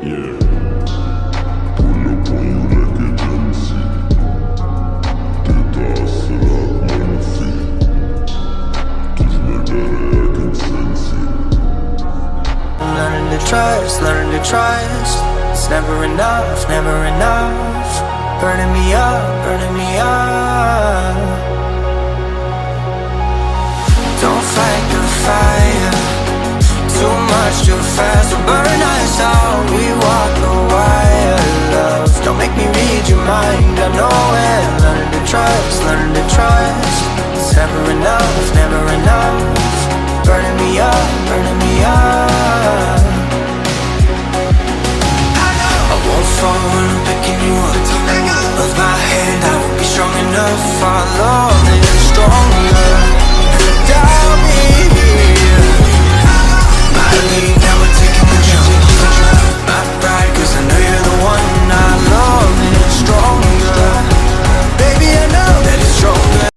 Yeah. Pull up on you like agency. Get asrat manfi. Tujhme dare I can sense it. Learning to trust. It's never enough, never enough. Burning me up, burning me up. Don't fight the fire. Too much, too fast, will burn us out.